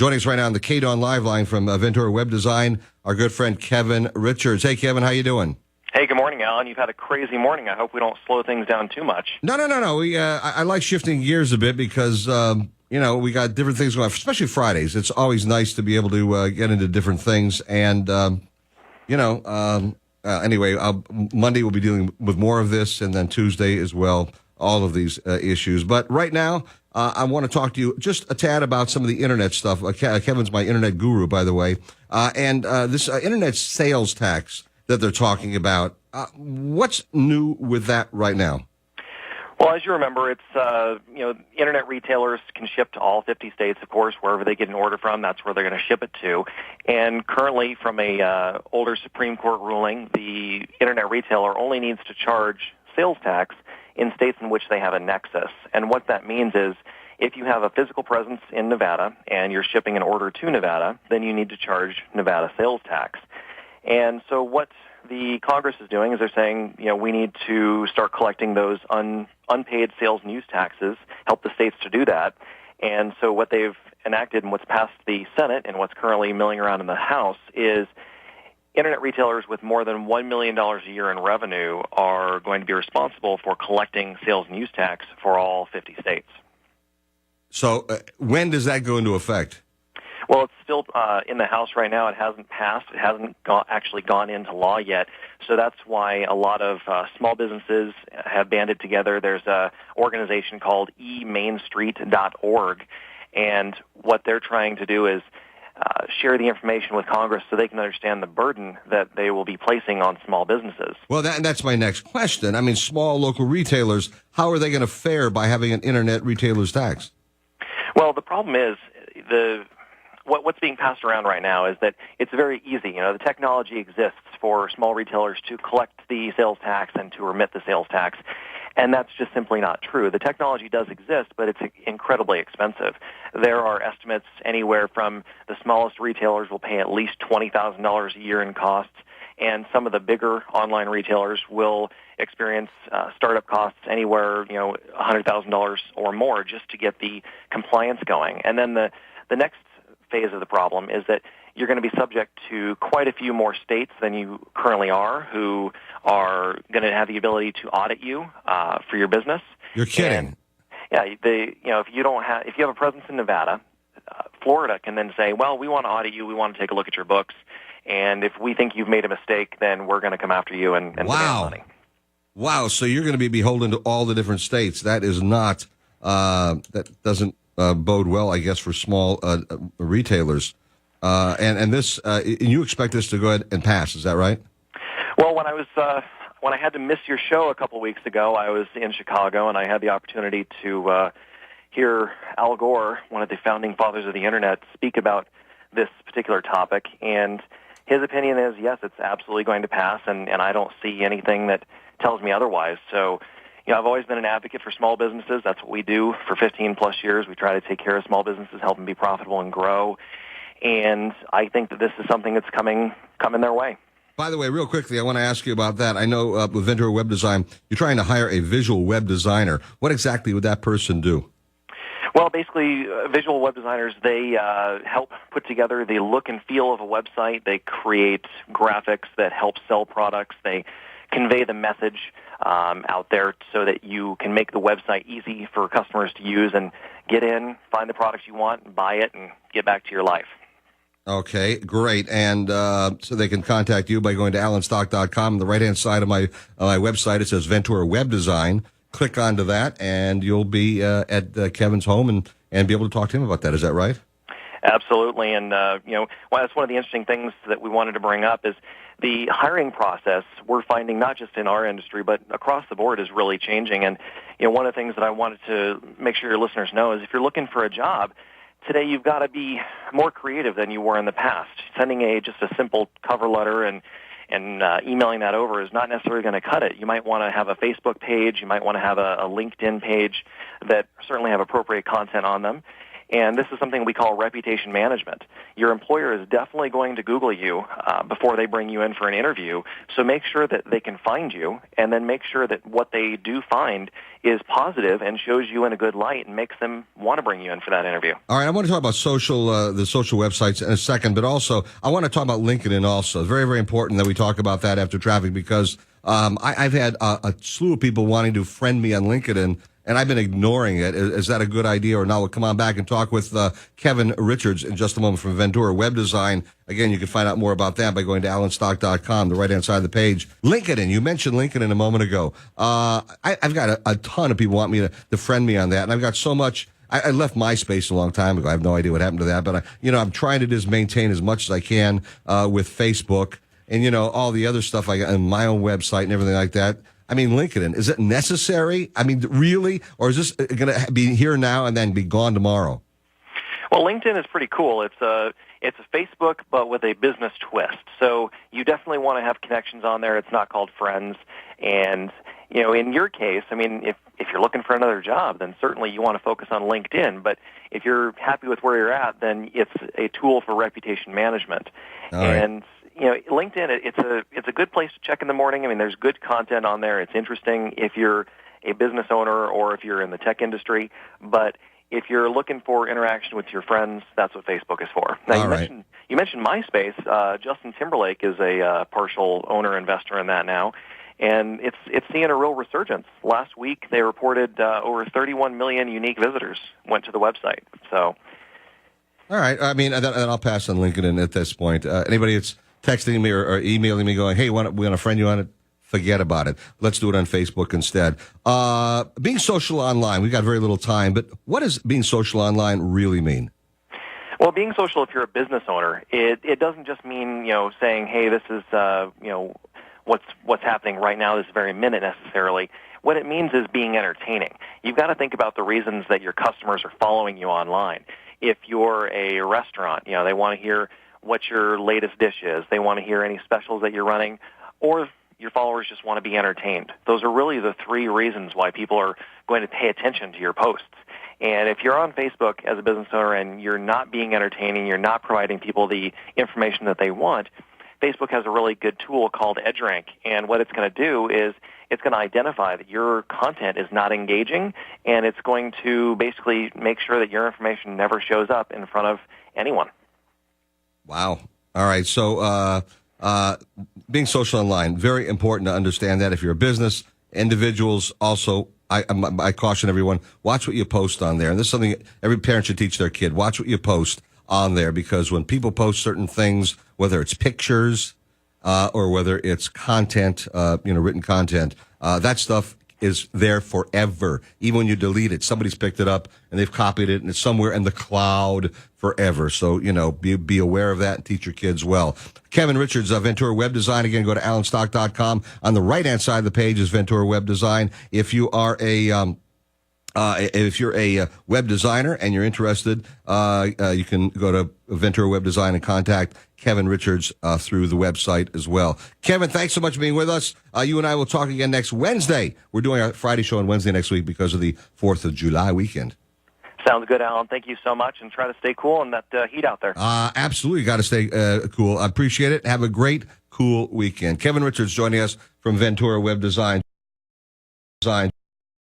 Joining us right now on the KDON Live line from Ventura Web Design, our good friend Kevin Richards. Hey, Kevin, how you doing? Hey, good morning, Alan. You've had a crazy morning. I hope we don't slow things down too much. No. I like shifting gears a bit because, we got different things going on, especially Fridays. It's always nice to be able to get into different things. And, anyway, Monday we'll be dealing with more of this, and then Tuesday as well, all of these issues. But right now, I want to talk to you just a tad about some of the internet stuff. Kevin's my internet guru, by the way. And this internet sales tax that they're talking about. What's new with that right now? Well, as you remember, it's, internet retailers can ship to all 50 states, of course, wherever they get an order from, that's where they're going to ship it to. And currently, from a older Supreme Court ruling, the internet retailer only needs to charge sales tax in states in which they have a nexus. And what that means is, if you have a physical presence in Nevada and you're shipping an order to Nevada, then you need to charge Nevada sales tax. And so what the Congress is doing is they're saying, we need to start collecting those unpaid sales and use taxes, help the states to do that. And so what they've enacted and what's passed the Senate and what's currently milling around in the House is internet retailers with more than $1 million a year in revenue are going to be responsible for collecting sales and use tax for all 50 states. So when does that go into effect? Well, it's still in the House right now. It hasn't passed. It hasn't actually gone into law yet. So that's why a lot of small businesses have banded together. There's an organization called emainstreet.org, and what they're trying to do is share the information with Congress so they can understand the burden that they will be placing on small businesses. Well, that's my next question. I mean, small local retailers, how are they going to fare by having an internet retailer's tax? Well, the problem is what's being passed around right now is that it's very easy. The technology exists for small retailers to collect the sales tax and to remit the sales tax, and that's just simply not true. The technology does exist, but it's incredibly expensive. There are estimates anywhere from the smallest retailers will pay at least $20,000 a year in costs, and some of the bigger online retailers will experience startup costs anywhere, $100,000 or more just to get the compliance going. And then the next phase of the problem is that you're going to be subject to quite a few more states than you currently are, who are going to have the ability to audit you for your business. You're kidding. And, if you have a presence in Nevada, Florida can then say, well, we want to audit you, we want to take a look at your books, and if we think you've made a mistake, then we're going to come after you and demand money. Wow! So you're going to be beholden to all the different states. That is not. That doesn't bode well, I guess, for small retailers. And this, you expect this to go ahead and pass? Is that right? Well, when I had to miss your show a couple weeks ago, I was in Chicago, and I had the opportunity to hear Al Gore, one of the founding fathers of the Internet, speak about this particular topic. And his opinion is, yes, it's absolutely going to pass, and I don't see anything that tells me otherwise. So, I've always been an advocate for small businesses. That's what we do for 15-plus years. We try to take care of small businesses, help them be profitable and grow. And I think that this is something that's coming their way. By the way, real quickly, I want to ask you about that. I know with Ventura Web Design, you're trying to hire a visual web designer. What exactly would that person do? Well, basically, visual web designers, they help put together the look and feel of a website. They create graphics that help sell products. They convey the message out there so that you can make the website easy for customers to use and get in, find the products you want, buy it, and get back to your life. Okay, great. And so they can contact you by going to alanstock.com. On the right-hand side of my website, it says Ventura Web Design. Click onto that, and you'll be at Kevin's home and be able to talk to him about that. Is that right? Absolutely. And, that's one of the interesting things that we wanted to bring up is the hiring process we're finding not just in our industry but across the board is really changing. And, one of the things that I wanted to make sure your listeners know is if you're looking for a job, today you've got to be more creative than you were in the past. Sending just a simple cover letter and emailing that over is not necessarily going to cut it. You might want to have a Facebook page. You might want to have a LinkedIn page that certainly have appropriate content on them. And this is something we call reputation management. Your employer is definitely going to Google you before they bring you in for an interview, so make sure that they can find you, and then make sure that what they do find is positive and shows you in a good light and makes them want to bring you in for that interview. All right, I want to talk about the social websites in a second, but also I want to talk about LinkedIn also. It's very, very important that we talk about that after traffic because I've had a slew of people wanting to friend me on LinkedIn, and I've been ignoring it. Is that a good idea or not? We'll come on back and talk with Kevin Richards in just a moment from Ventura Web Design. Again, you can find out more about that by going to allenstock.com, the right-hand side of the page. LinkedIn, you mentioned LinkedIn a moment ago. I've got a ton of people want me to friend me on that, and I've got so much. I left MySpace a long time ago. I have no idea what happened to that, but I'm trying to just maintain as much as I can with Facebook and all the other stuff I got on my own website and everything like that. I mean, LinkedIn, is it necessary? I mean, really? Or is this going to be here now and then be gone tomorrow? Well, LinkedIn is pretty cool. It's a Facebook, but with a business twist. So you definitely want to have connections on there. It's not called friends. And, in your case, I mean, if you're looking for another job, then certainly you want to focus on LinkedIn. But if you're happy with where you're at, then it's a tool for reputation management. All right. And LinkedIn, it's a good place to check in the morning. I mean, there's good content on there. It's interesting if you're a business owner or if you're in the tech industry. But if you're looking for interaction with your friends, that's what Facebook is for. Now, you mentioned MySpace. Justin Timberlake is a partial owner investor in that now, and it's seeing a real resurgence. Last week, they reported over 31 million unique visitors went to the website. So, all right. I mean, and I'll pass on LinkedIn at this point. Anybody that's texting me or emailing me going, hey, we want to friend you on it, forget about it. Let's do it on Facebook instead. Being social online, we've got very little time, but what does being social online really mean? Well, being social, if you're a business owner, it doesn't just mean, saying, hey, this is, what's happening right now this very minute necessarily. What it means is being entertaining. You've got to think about the reasons that your customers are following you online. If you're a restaurant, they want to hear what your latest dish is. They want to hear any specials that you're running, or your followers just want to be entertained. Those are really the three reasons why people are going to pay attention to your posts. And if you're on Facebook as a business owner and you're not being entertaining, you're not providing people the information that they want, Facebook has a really good tool called EdgeRank. And what it's going to do is it's going to identify that your content is not engaging, and it's going to basically make sure that your information never shows up in front of anyone. Wow. All right. So being social online, very important to understand that if you're a business, individuals also, I caution everyone, watch what you post on there. And this is something every parent should teach their kid. Watch what you post on there, because when people post certain things, whether it's pictures or whether it's content, written content, that stuff is there forever. Even when you delete it, somebody's picked it up and they've copied it and it's somewhere in the cloud forever. So, be aware of that and teach your kids well. Kevin Richards, Ventura Web Design. Again, go to allenstock.com. On the right-hand side of the page is Ventura Web Design. If you are if you're a web designer and you're interested, you can go to Ventura Web Design and contact Kevin Richards through the website as well. Kevin, thanks so much for being with us. You and I will talk again next Wednesday. We're doing our Friday show on Wednesday next week because of the 4th of July weekend. Sounds good, Alan. Thank you so much, and try to stay cool in that heat out there. Absolutely. Got to stay cool. I appreciate it. Have a great, cool weekend. Kevin Richards joining us from Ventura Web Design.